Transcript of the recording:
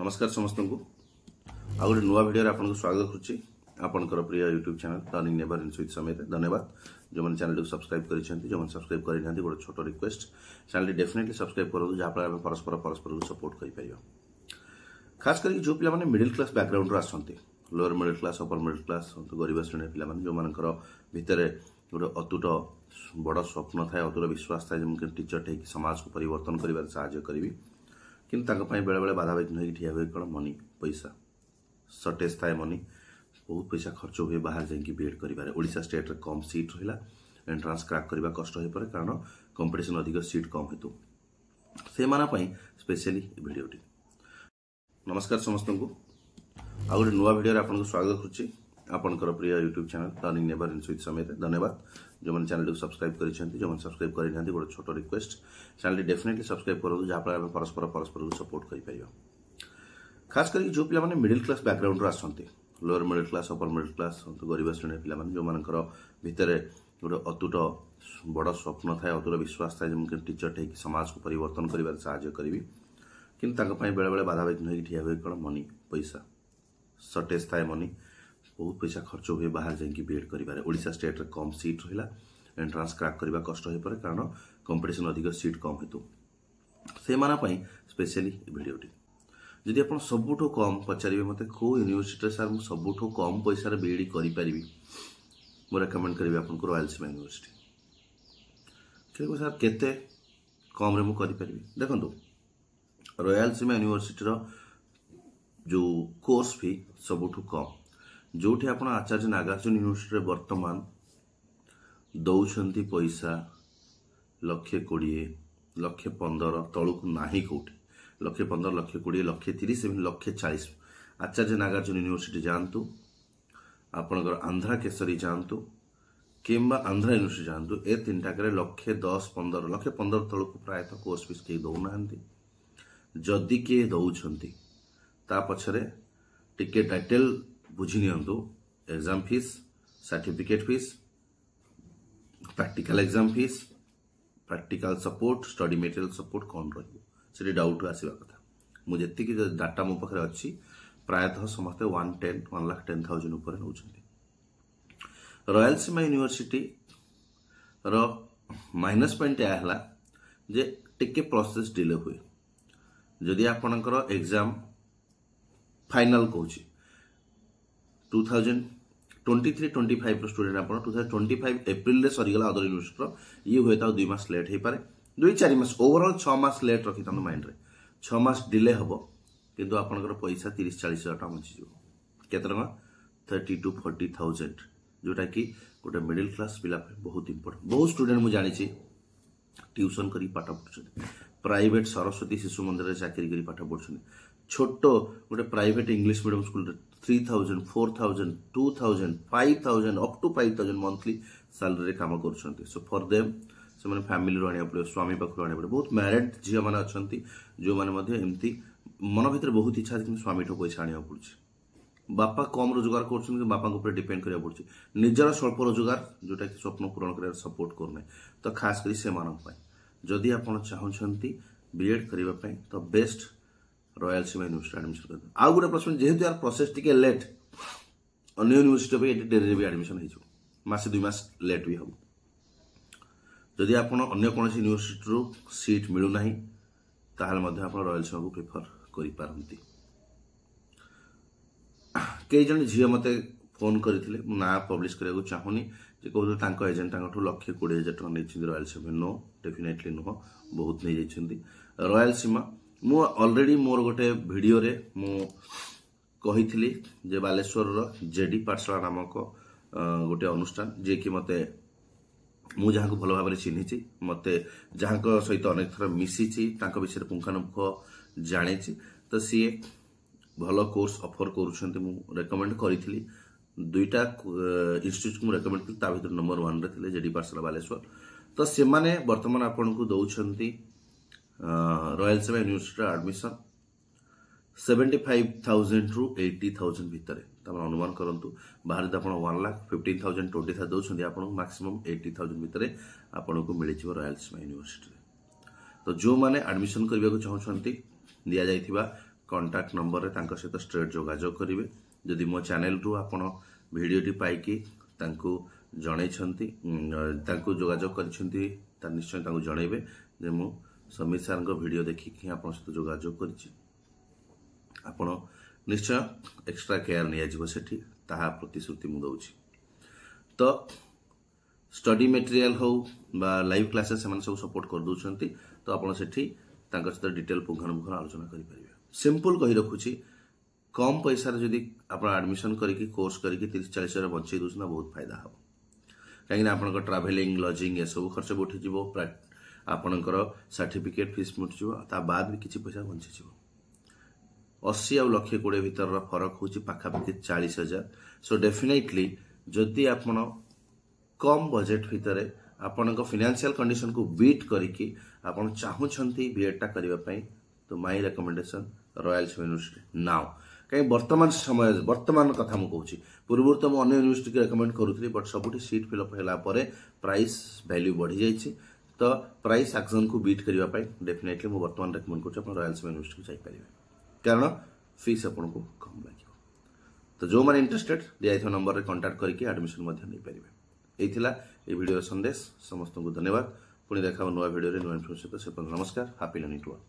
नमस्कार समस्त को आ गए नुआ भिडियो आपको स्वागत करुच्ची आपंकर प्रिय YouTube channel turning never in switch समेत धन्यवाद जो मैंने चैनल को सब्सक्राइब कर सब्सक्राइब करना गोटे छोट रिक्वेस्ट चैनल डेफिनेटली सब्सक्राइब करूँ जहाँफल आम परस्पर को सपोर्ट कर खास करके जो पिला मिडिल क्लास बैकग्राउंड आसती lower middle class upper middle class गरीब श्रेणी पिला जो मानकर भितर गोटे अतुट बड़ स्वप्न थाए अतुट विश्वास थाए मुझे टीचर टे समाज को परिवर्तन कर साहाय्य करी किंतु बेले बेले बाधा विघ्न होगी ठिया हुए कौन मनी पैसा सर्टेज थाए मनी बहुत पैसा खर्च हुए बाहर जाकि बीएड कर ओडिशा स्टेट रे कम सीट रहा एंट्रांस क्रैक करने कष्ट हो पड़े कारण कंपटीशन अधिक सीट कम हेतु से स्पेशली भिडियोटी नमस्कार समस्त को आ गए नुआ भिडियो आपको स्वागत करुच्ची आपंकर प्रिय YouTube channel turning never in switch समेत धन्यवाद जो मैंने चैनल को सब्सक्राइब कर सब्सक्राइब करना गोटे छोट रिक्वेस्ट चैनल डेफिनेटली सब्सक्राइब करूँ जहाँफल आम परस्पर को सपोर्ट कर खास करके जो पिला मिडिल क्लास बैकग्राउंड आसती lower middle class upper middle class गरीब श्रेणी पिला जो मानकर भितर गोटे अतुट बड़ स्वप्न थाए अतुट विश्वास थाए मुझे टीचर टे समाज को परिवर्तन कर साहाय्य करी किंतु बेले बेले बाधा विघ्न होगी ठिया हुए कौन मनी पैसा सर्टेज थाए मनी बहुत पैसा खर्च हुए बाहर जाकि बीएड कर ओडिशा स्टेट रे कम सीट रहा एंट्रांस क्रैक करने कष्ट हो पड़े कारण कंपटीशन अधिक सीट कम हेतु से स्पेशली भिडियोटी जदि आप सबुठ कम पचारे मत कौ यूनिवर्सिटी सार मुझे सबुठ कम पैसा बीएड करी मुझे रेकमेंड करी आपको रॉयल सीमा यूनिवर्सिटी क्योंकि सार केते कम रे मुझे देखो रॉयल सीमा यूनिवर्सिटी जो कोर्स फी सबुठ कम जो आप आचार्य नागार्जुन यूनिवर्सिटी वर्तमान दौरान पैसा 1,20,000 1,15,000 तलू ना कौटी 1,15,000 1,20,000 1,30,000 1,40,000 आचार्य नागार्जुन यूनिवर्सिटी जातु आपणकर आंध्रा केसरी जातु कि आंध्रा यूनिवर्सिटी जातु ए तीन टाक 1,10,15 1,15,000 तलू प्रायतः कोर्स फीस कहीं दौना जदि किए दौरान ता पछरे टिके टाइटल बुझी नियंतु exam fees certificate fees practical exam fees practical support study material support कौन रही डाउट आसवा कथा मुझे डाटा मो पाखे अच्छी प्रायतः समस्ते 1,10,000 उपर नौ रॉयल सीमा यूनिवर्सिटी रो माइनस पॉइंट यह जे टिके प्रोसेस डिले हुए जदि आपणकर एग्जाम फाइनल कहूँ 2023-25 स्टूडेंट आप 2025 एप्रिल सरीगला अदर यूनिवर्सिटी ये हुए तो 2 मास लेट हो पारे 2-4 मास ओवरऑल 6 मास लेट रखी माइंड रे 6 मास डिले हम किंतु आपनकर पैसा 30-40 हजार टका बची केते टका 30,000-40,000 जोटा कि गोटे मिडिल क्लास पिला बहुत इंपोर्टेंट बहुत स्टूडेंट मुझे जानी ट्यूशन करी पाठ पढ़ुछन प्राइवेट सरस्वती शिशु मंदिर में चाकरी करी पाठ पढ़ुछन छोट गोटे private English medium school 3,000 4,000 2,000 5,000 up to 5,000 monthly salary काम कर सो फॉर देम से मैंने फैमिली आने पड़े स्वामी पाखु आने पड़े बहुत मैरिड झील मैंने अच्छा जो मैंने एमती मन भर बहुत इच्छा है कि स्वामी ठू पैसा आने पड़े बापा कम रोजगार कर बापा डिपेंड करा पड़े निजर स्वल्प रोजगार जोटा कि स्वप्न पूरण कर सपोर्ट करना तो खास कर से जदि आप चाहते बीएड करने तो बेस्ट रॉयल सीमा यूनिवर्सिटी एडमिशन कर आउ गोटे प्रश्न जेहेतु यार प्रोसेस टिके लेट अन्य यूनिवर्सिटी ये डेरी भी एडमिशन होसे 2 मास लेट भी हम जदि आप अन्य कौन यूनिवर्सिटी सीट मिलूना आप रॉयल सीमा को प्रिफर करती कई जन झील मत फोन करते ना पब्लिश करने को चाहूनी कहते एजेंट 1,20,000 टका नहीं रॉयल सीमा नो डेफिनेटली नुह बहुत नहीं जाइए रॉयल सीमा मु ऑलरेडी मोर गोटे वीडियो रे मु कही जे बालेश्वर जेडी पाठशाला नामक गोटे अनुष्ठान जे कि मते मु जहाँ को भल भाव चिन्ही मत जहाँ सहित अनेक थर मिसी विषय पुंखानुपुख जानी तो सी भल कोर्स ऑफर कर रेकमेंड करी 2टा इंस्टीट्यूट को रेकमेंड करी भर नंबर 1 रे जेडी पाठशाला बालेश्वर तो से माने वर्तमान आपन को दौरान रॉयल सीमा यूनिवर्सिटी एडमिशन 75,000 रू 80,000 भितर अनुमान करूँ बाहर आप 1,15,000 20,000 दौरान आप मैक्सिमम 80,000 भितर आपन को मिल रॉयल सीमा यूनिवर्सिटी तो जो मैंने एडमिशन करने को चाहते दि जा कांटेक्ट नंबर रे सहित स्ट्रेट जोगाजोग करेंगे। जदि मो चैनल रु आपण भिडीओटी पाइकी जोगाजोग कर निश्चय जनइबे जे मु समीर सार वीडियो देखिकी आप सहित जोगाजोग कर निश्चय एक्स्ट्रा केयर नहीं सेठी ताहा प्रतिश्रुति मु दउछि। तो स्टडी मटेरियल हो बा लाइव क्लासेस से सब सपोर्ट कर दउछंती तो आपण सेठी तांका सहित डिटेल पुंखानुपुंख आलोचना करि परिबे। सिंपल कहि रखुछि कम पैसा रे जदि आपण एडमिशन करिकी कोर्स करिकी 30-40 हजार बंचै दोसना बहुत फायदा हो कहीं आपण ट्रैवलिंग लॉजिंग ये सब खर्च उठी जीवो आपणकर सर्टिफिकेट फीस मुठिଯିव ता बाद भी किसी पैसा बंची 80 आ 1,20,000 भितर फरक होची पाखापाखि 40,000। सो डेफिनेटली जदि आपण कम बजेट भितर आपण फाइनेंशियल कंडीशन को बीट करिकी आपण चाहूछंती बीएडटा करिवा पई तो my recommendation royal university now कहीं वर्तमान कथा मु कहूँ पूर्व तो अन्य यूनिवर्सिटी के रेकमेंड करूथली बट सबुठी सीट फिलअप होला परे प्राइस वैल्यू बढ़ी जाइछि तो प्राइस एक्शन को बीट करिवा पई डेफिनेटली मु वर्तमान रेकमेंड करूछ आपण रॉयल यूनिवर्सिटी को जाई परिबे कारण फीस आपण को कम लागियो। तो जो माने इंटरेस्टेड दिया नंबर रे कांटेक्ट करके एडमिशन मध्ये नै परिबे। एथिला ए वीडियो संदेश समस्त को धन्यवाद। पुणी देखा नुआ वीडियो रे नुआ इन्फॉर्मेशन से नमस्कार। Happy learning to all.